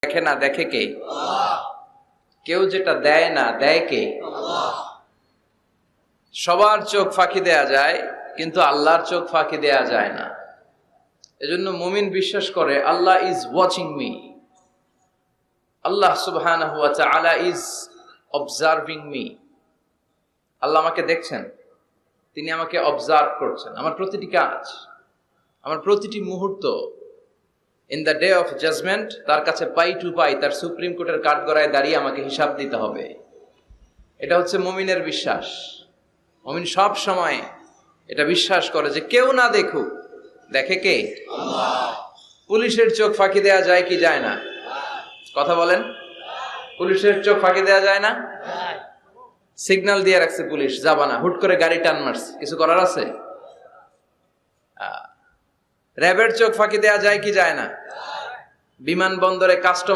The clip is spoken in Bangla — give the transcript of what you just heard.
দেখে না দেখে কে? কেউ যেটা দেয় না দেয় কে? সবার চোখ ফাঁকি দেয়া যায়, কিন্তু আল্লাহর চোখ ফাঁকি দেয়া যায় না। এজন্য মুমিন বিশ্বাস করে আল্লাহ ইজ ওয়াচিং মি, আল্লাহ সুবহানাহু ওয়া তাআলা ইজ অবজার্ভিং মি। আল্লাহ আমাকে দেখছেন, তিনি আমাকে অবজার্ভ করছেন, আমার প্রতিটি কাজ, আমার প্রতিটি মুহূর্ত। In the day of judgement তার কাছে পাই টু পাই, তার সুপ্রিম কোর্টের কাঠগড়ায় দাঁড়িয়ে আমাকে হিসাব দিতে হবে। এটা হচ্ছে মুমিনের বিশ্বাস। মুমিন সব সময় এটা বিশ্বাস করে যে কেউ না দেখুক, দেখে কে? আল্লাহ। পুলিশের চোখ ফাঁকি দেয়া যায় কি যায় না? কথা বলেন। পুলিশের চোখ ফাঁকি দেয়া যায় না? সিগন্যাল দিয়ে রাখছে পুলিশ, যাবা না, হুট করে গাড়ি টান মারছে, কিছু করার আছে? র্যাবের চোখ ফাঁকি দেয়া যায় কি যায় না? বিমানবন্দরে কাস্টম